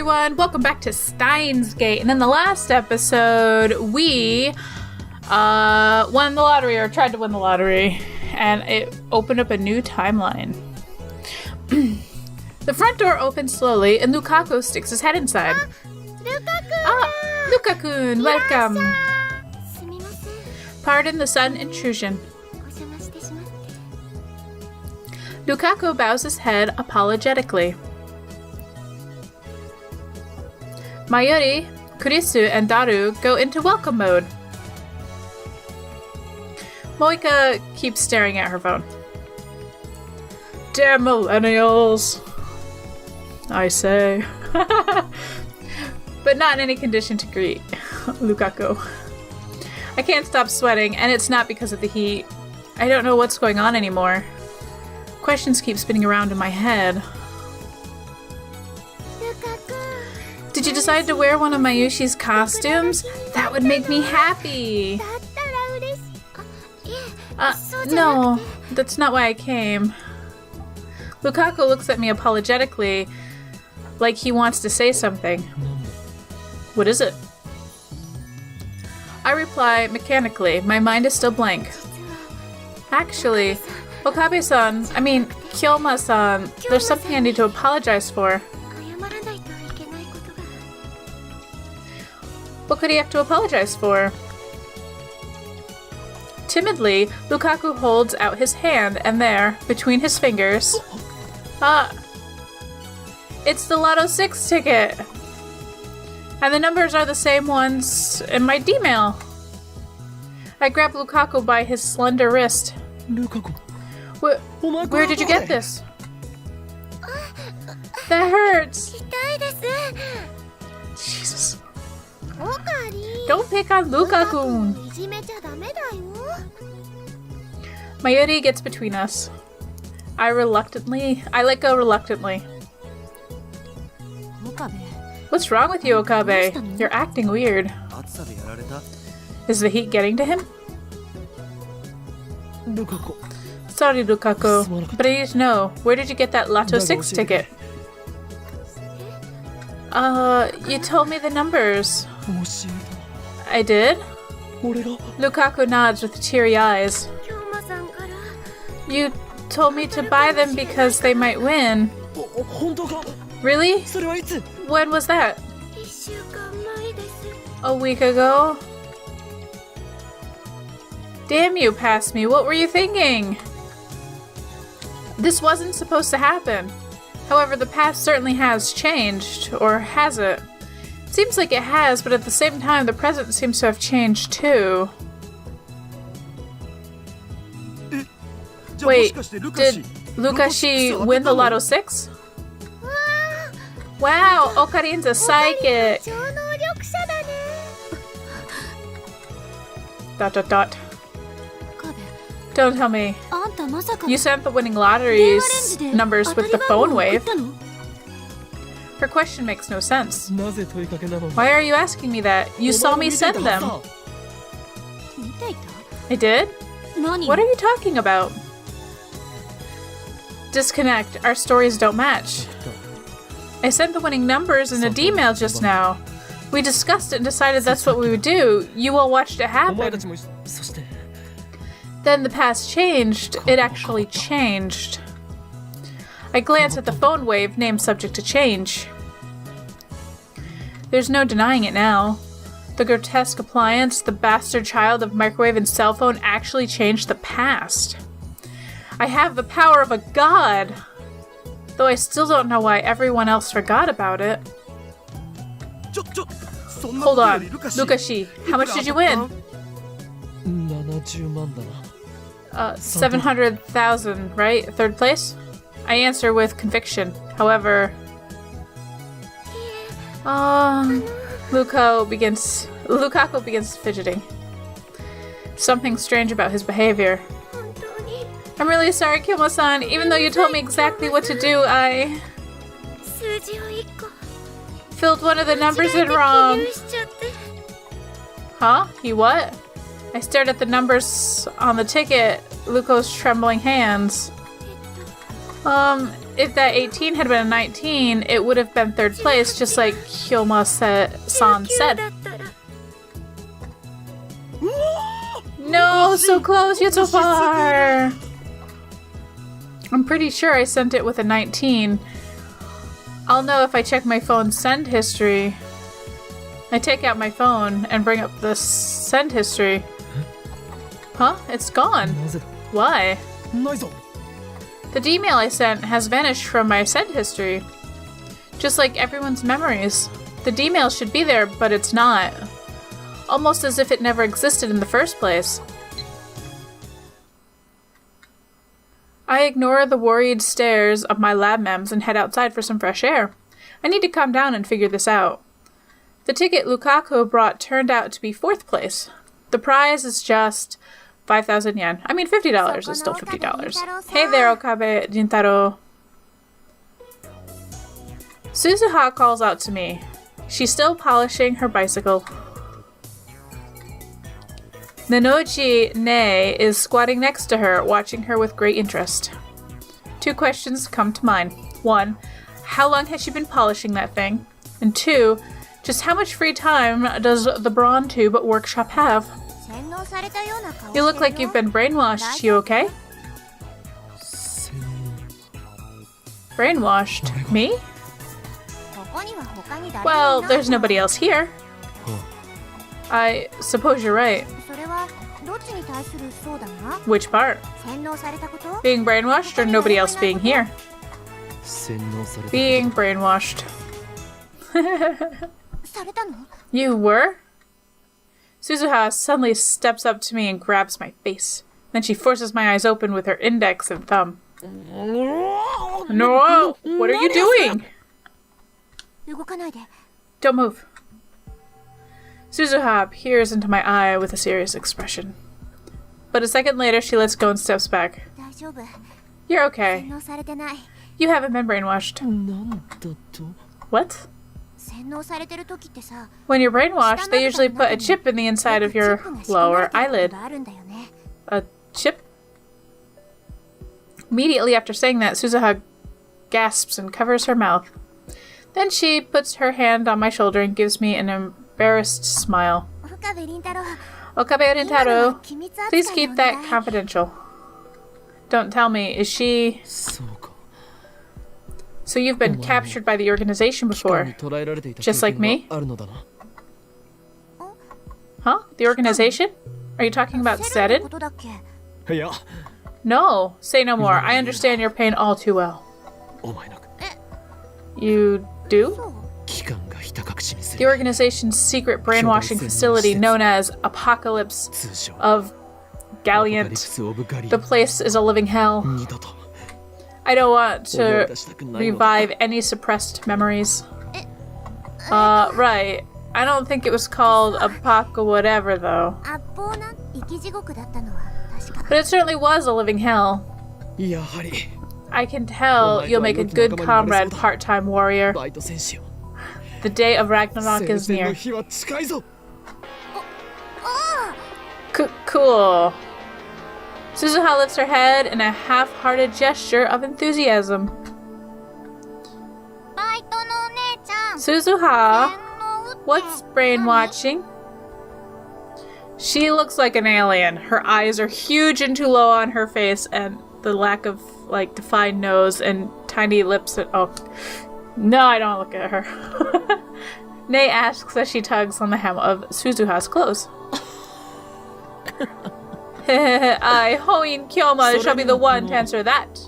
everyone, welcome back to Steins Gate. And in the last episode, we won the lottery, or tried to win the lottery, and it opened up a new timeline. The front door opens slowly, and Lukaku sticks his head inside. Lukaku-kun, welcome. Pardon the sudden intrusion. Lukaku bows his head apologetically. Mayuri, Kurisu, and Daru go into welcome mode. Moika keeps staring at her phone. Damn millennials, I say. But not in any condition to greet Lukaku. I can't stop sweating, and it's not because of the heat. I don't know what's going on anymore. Questions keep spinning around in my head. Did you decide to wear one of Mayushi's costumes? That would make me happy. No, that's not why I came. Lukaku looks at me apologetically, like he wants to say something. What is it? I reply mechanically. My mind is still blank. Actually, Okabe-san, Kyoma-san, there's something I need to apologize for. What could he have to apologize for? Timidly, Lukaku holds out his hand, and there, between his fingers... it's the Lotto 6 ticket! And the numbers are the same ones in my D-mail. I grab Lukaku by his slender wrist. Lukaku. Where did you get this? That hurts! Jesus. Don't pick on Lukaku! Mayuri gets between us. I let go reluctantly. What's wrong with you, Okabe? You're acting weird. Is the heat getting to him? Sorry, Lukaku, but I need to know, where did you get that Lotto 6 ticket? You told me the numbers. I did? Lukaku nods with teary eyes. You told me to buy them because they might win. Really? When was that? A week ago? Damn you, past me. What were you thinking? This wasn't supposed to happen. However, the past certainly has changed. Or has it? Seems like it has, but at the same time, the present seems to have changed too. Wait, did Lukashi win the Lotto 6? Wow, Okarin's a psychic! ... Don't tell me. You sent the winning lottery's numbers with the phone wave. Her question makes no sense. Why are you asking me that? You saw me send them. I did? What are you talking about? Disconnect. Our stories don't match. I sent the winning numbers in a D-mail just now. We discussed it and decided that's what we would do. You all watched it happen. Then the past changed. It actually changed. I glance at the phone wave, name subject to change. There's no denying it now. The grotesque appliance, the bastard child of microwave and cell phone actually changed the past. I have the power of a god! Though I still don't know why everyone else forgot about it. Hold on, Lukashi, how much did you win? 700,000, right? Third place? I answer with conviction. However... Lukaku begins fidgeting. Something strange about his behavior. I'm really sorry, Kyoma-san. Even though you told me exactly what to do, I... filled one of the numbers in wrong. Huh? You what? I stared at the numbers on the ticket, Luko's trembling hands. if that 18 had been a 19, it would have been third place, just like Hyoma-san said. No, so close, yet so far. I'm pretty sure I sent it with a 19. I'll know if I check my phone's send history. I take out my phone and bring up the send history. Huh? It's gone. Why? The Gmail I sent has vanished from my send history. Just like everyone's memories. The Gmail should be there, but it's not. Almost as if it never existed in the first place. I ignore the worried stares of my lab mems and head outside for some fresh air. I need to calm down and figure this out. The ticket Lukaku brought turned out to be 4th place. The prize is just 5,000 yen. I mean, $50 is still $50. Hey there, Okabe Jintaro. Suzuha calls out to me. She's still polishing her bicycle. Nanochi Ne is squatting next to her, watching her with great interest. 2 questions come to mind. 1, how long has she been polishing that thing? And 2, just how much free time does the Brawn Tube workshop have? You look like you've been brainwashed. You okay? Brainwashed? Me? Well, there's nobody else here. I suppose you're right. Which part? Being brainwashed or nobody else being here? Being brainwashed. You were? Suzuha suddenly steps up to me and grabs my face. Then she forces my eyes open with her index and thumb. No! What are you doing? Don't move. Suzuha peers into my eye with a serious expression. But a second later, she lets go and steps back. You're okay. You haven't been brainwashed. What? When you're brainwashed, they usually put a chip in the inside of your lower eyelid. A chip? Immediately after saying that, Suzuha gasps and covers her mouth. Then she puts her hand on my shoulder and gives me an embarrassed smile. Okabe Rintaro, please keep that confidential. Don't tell me, is she... So you've been captured by the organization before, just like me? Huh? The organization? Are you talking about Serin? No, say no more. I understand your pain all too well. You do? The organization's secret brainwashing facility known as Apocalypse of Galliant. The place is a living hell. I don't want to revive any suppressed memories. Right. I don't think it was called Apoca whatever, though. But it certainly was a living hell. I can tell you'll make a good comrade, part-time warrior. The day of Ragnarok is near. Cool. Suzuha lifts her head in a half-hearted gesture of enthusiasm. Suzuha, what's brainwatching? She looks like an alien. Her eyes are huge and too low on her face, and the lack of, defined nose and tiny lips. Oh, no, I don't look at her. Nei asks as she tugs on the hem of Suzuha's clothes. I, Hoin Kyoma, shall be the one to answer that.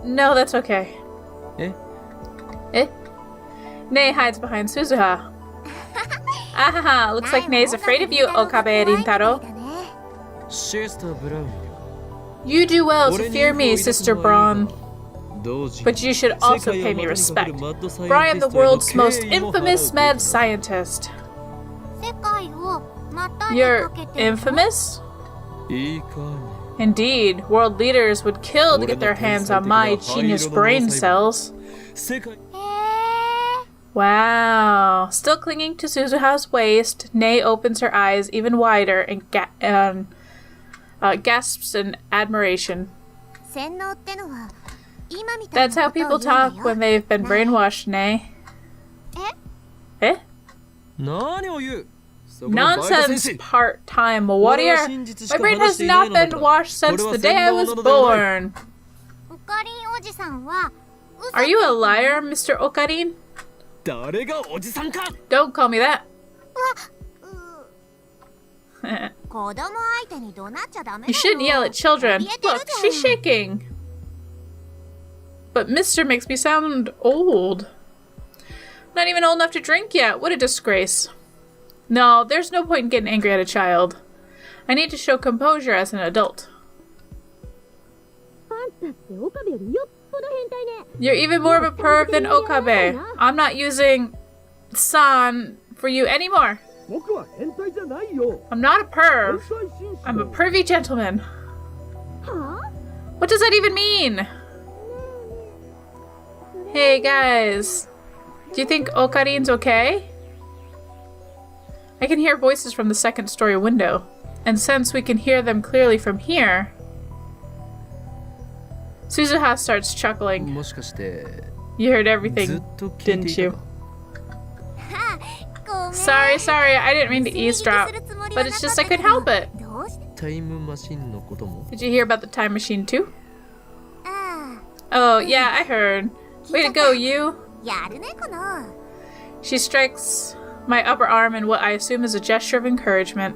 No, that's okay. Nei hides behind Suzuha. Ahaha, looks like Nei's afraid of you, Okabe Rintaro. You do well to fear me, Sister Braun. But you should also pay me respect, for I am the world's most infamous mad scientist. You're infamous? Indeed, world leaders would kill to get their hands on my genius brain cells. Wow. Still clinging to Suzuha's waist, Nei opens her eyes even wider and gasps in admiration. That's how people talk when they've been brainwashed, nay. Eh? Nonsense, part-time warrior. My brain has not been washed since the day I was born. Are you a liar, Mr. Okarin? Don't call me that. You shouldn't yell at children. Look, she's shaking. But Mr. makes me sound old. Not even old enough to drink yet. What a disgrace. No, there's no point in getting angry at a child. I need to show composure as an adult. You're even more of a perv than Okabe. I'm not using san for you anymore. I'm not a perv. I'm a pervy gentleman. What does that even mean? Hey guys, do you think Okarin's okay? I can hear voices from the second story window, and since we can hear them clearly from here... Suzuha starts chuckling. You heard everything, didn't you? Sorry, I didn't mean to eavesdrop, but it's just I couldn't help it. Did you hear about the time machine too? Oh, yeah, I heard. Way to go, you. She strikes my upper arm in what I assume is a gesture of encouragement.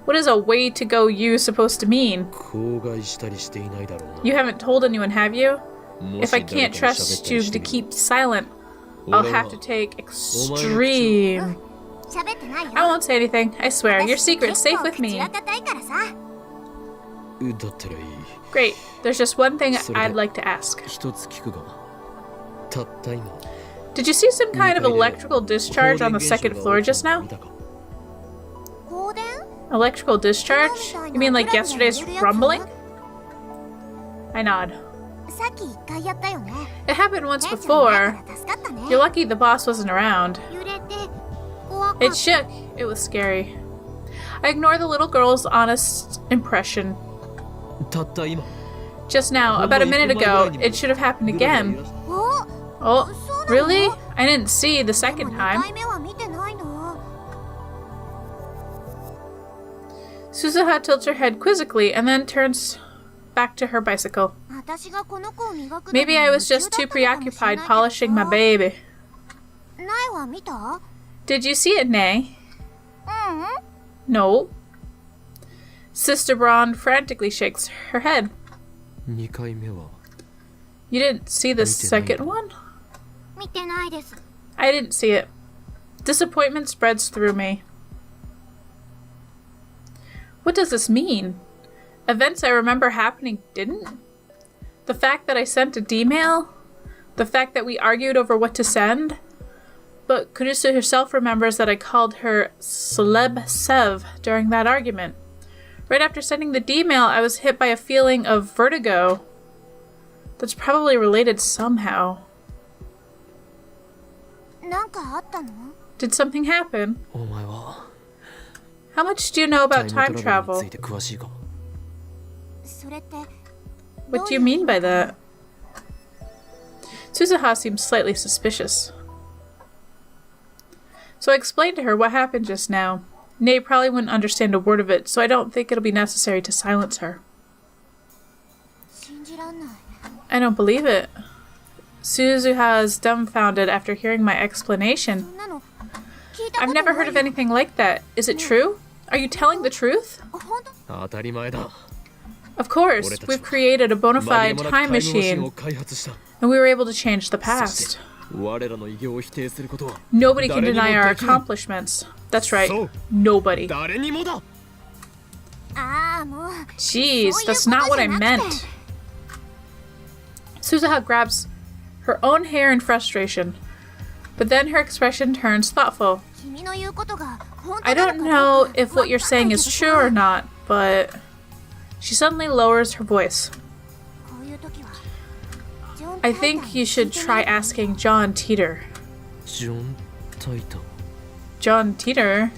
What is a way to go you supposed to mean? You haven't told anyone, have you? If I can't trust you to keep silent, I'll have to take extreme... I won't say anything, I swear. Your secret's safe with me. Great. There's just one thing I'd like to ask. Did you see some kind of electrical discharge on the second floor just now? Electrical discharge? You mean like yesterday's rumbling? I nod. It happened once before. You're lucky the boss wasn't around. It shook. It was scary. I ignore the little girl's honest impression. Just now, about a minute ago, it should have happened again. Oh, really? I didn't see the second time. Suzuha tilts her head quizzically and then turns back to her bicycle. Maybe I was just too preoccupied polishing my baby. Did you see it, Nay? No. Sister Braun frantically shakes her head. You didn't see the second one? I didn't see it. Disappointment spreads through me. What does this mean? Events I remember happening didn't? The fact that I sent a D-mail? The fact that we argued over what to send? But Kurusu herself remembers that I called her Celeb Sev during that argument. Right after sending the D-mail, I was hit by a feeling of vertigo. That's probably related somehow. Did something happen? How much do you know about time travel? What do you mean by that? Suzuha seems slightly suspicious. So I explained to her what happened just now. Nay probably wouldn't understand a word of it, so I don't think it'll be necessary to silence her. I don't believe it. Suzuha is dumbfounded after hearing my explanation. I've never heard of anything like that. Is it true? Are you telling the truth? Of course, we've created a bona fide time machine, and we were able to change the past. Nobody can deny our accomplishments. That's right, nobody. Jeez, that's not what I meant. Suzuha grabs her own hair in frustration, but then her expression turns thoughtful. I don't know if what you're saying is true or not, but... She suddenly lowers her voice. I think you should try asking John Teeter. John Teeter?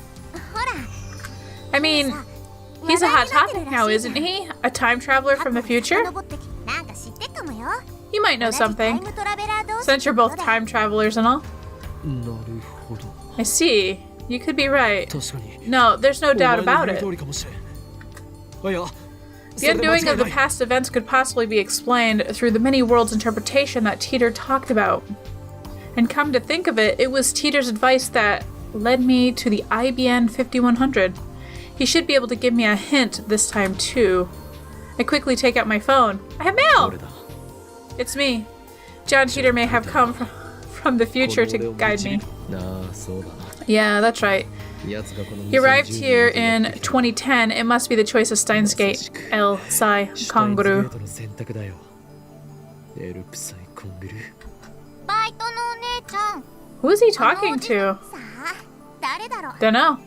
I mean, He's a hot topic now, isn't he? A time traveler from the future? You might know something, since you're both time travelers and all. I see. You could be right. No, there's no doubt about it. The undoing of the past events could possibly be explained through the many worlds interpretation that Teeter talked about. And come to think of it, it was Teeter's advice that led me to the IBN 5100. He should be able to give me a hint this time too. I quickly take out my phone. I have mail! It's me. John Teeter may have come from the future to guide me. Yeah, that's right. He arrived here in 2010. It must be the choice of Steins Gate. El Sai Kanguru. Who is he talking to? Dunno.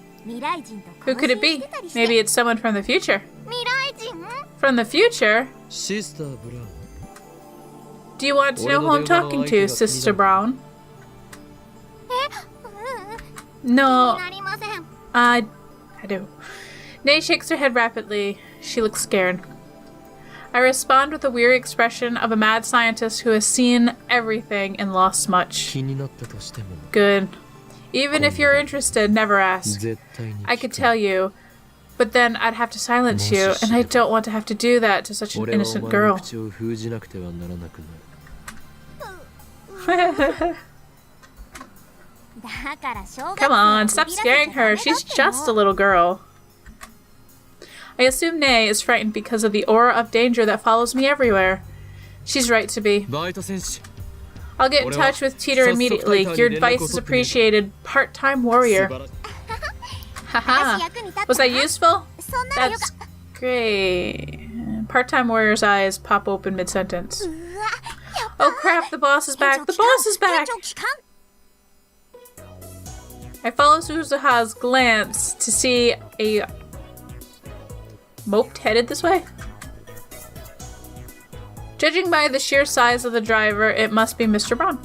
Who could it be? Maybe it's someone from the future. From the future? Do you want to know who I'm talking to, Sister Brown? No. I do. Nay shakes her head rapidly. She looks scared. I respond with a weary expression of a mad scientist who has seen everything and lost much. Good. Even if you're interested, never ask. I could tell you, but then I'd have to silence you, and I don't want to have to do that to such an innocent girl. Come on, stop scaring her. She's just a little girl. I assume Nay is frightened because of the aura of danger that follows me everywhere. She's right to be. I'll get in touch with Teeter immediately. Your advice is appreciated. Part-time warrior. Haha. Was that useful? That's great. Part-time warrior's eyes pop open mid-sentence. Oh crap, the boss is back. The boss is back! I follow Suzuha's glance to see a mope headed this way. Judging by the sheer size of the driver, it must be Mr. Braun.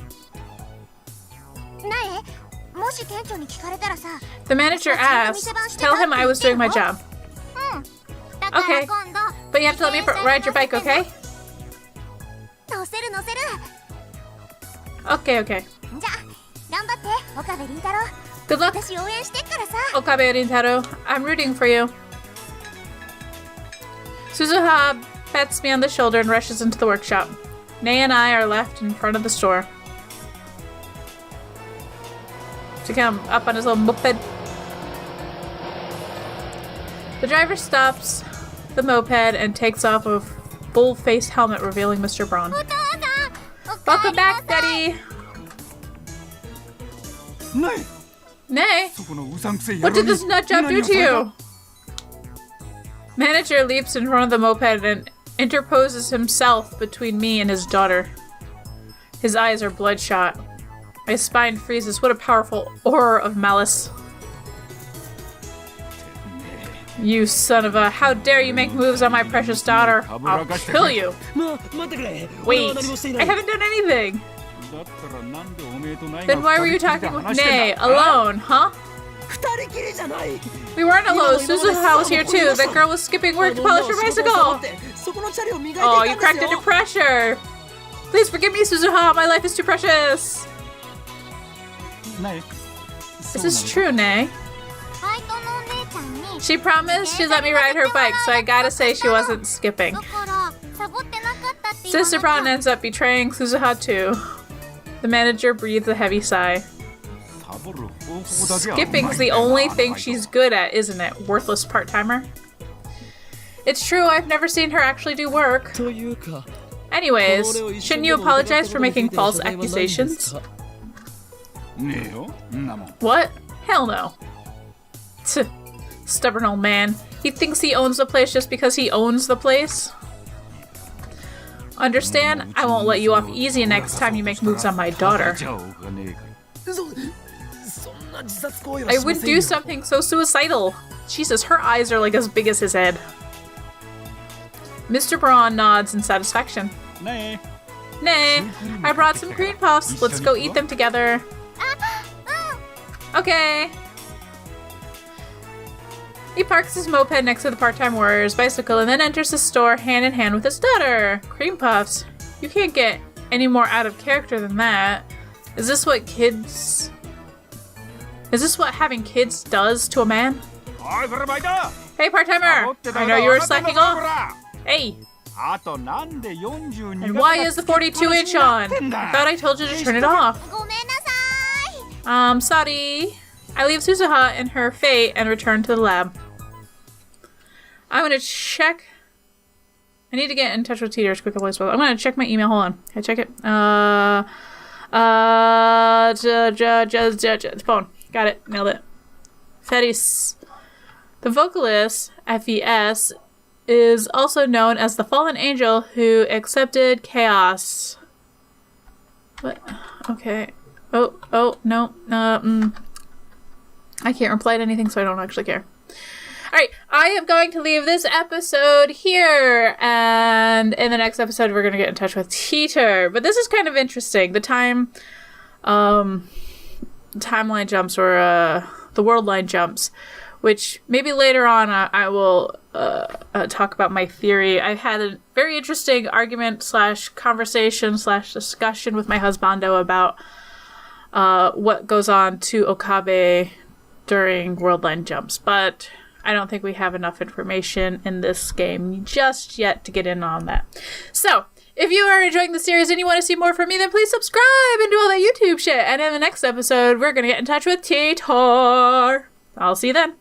The manager asked, tell him I was doing my job. Okay, but you have to let me ride your bike, okay? Okay. Good luck, Okabe Rintaro. I'm rooting for you. Suzuha pats me on the shoulder and rushes into the workshop. Nay and I are left in front of the store. To come up on his little moped. The driver stops the moped and takes off a full-face helmet revealing Mr. Braun. Welcome back, Daddy! Nay! What did this nutjob do to you? Manager leaps in front of the moped and interposes himself between me and his daughter. His eyes are bloodshot. My spine freezes. What a powerful aura of malice. You son of a... How dare you make moves on my precious daughter? I'll kill you. Wait, I haven't done anything. Then why were you talking with Nay alone, huh? We weren't alone. Suzuha was here too. That girl was skipping work to polish her bicycle. Oh, you cracked under pressure. Please forgive me, Suzuha. My life is too precious. Is this true, Nay? She promised she'd let me ride her bike, so I gotta say she wasn't skipping. Sister Braun ends up betraying Suzuha too. The manager breathes a heavy sigh. Skipping's the only thing she's good at, isn't it? Worthless part-timer. It's true, I've never seen her actually do work. Anyways, shouldn't you apologize for making false accusations? What? Hell no. Tch, stubborn old man. He thinks he owns the place just because he owns the place. Understand? I won't let you off easy next time you make moves on my daughter. I wouldn't do something so suicidal. Jesus, her eyes are like as big as his head. Mr. Braun nods in satisfaction. Nay, I brought some green puffs. Let's go eat them together. He parks his moped next to the part-time warrior's bicycle and then enters the store hand in hand with his daughter. Cream puffs. You can't get any more out of character than that. Is this what having kids does to a man? Hey, part-timer! I know you were slacking off. Hey! And why is the 42-inch on? I thought I told you to turn it off. Sorry. I leave Suzuha and her fate and return to the lab. I'm gonna check. I need to get in touch with Teeter as quickly as possible. I'm gonna check my email. Hold on. Can I check it? Phone. Got it. Nailed it. Fedis. The vocalist, FES, is also known as the fallen angel who accepted chaos. What? Okay. Oh, no. I can't reply to anything, so I don't actually care. Alright, I am going to leave this episode here, and in the next episode we're going to get in touch with Teeter. But this is kind of interesting. The timeline jumps, or the world line jumps, which maybe later on I will talk about my theory. I had a very interesting argument / conversation / discussion with my husbando about what goes on to Okabe during world line jumps, but I don't think we have enough information in this game just yet to get in on that. So, if you are enjoying the series and you want to see more from me, then please subscribe and do all that YouTube shit. And in the next episode, we're going to get in touch with Teeter. I'll see you then.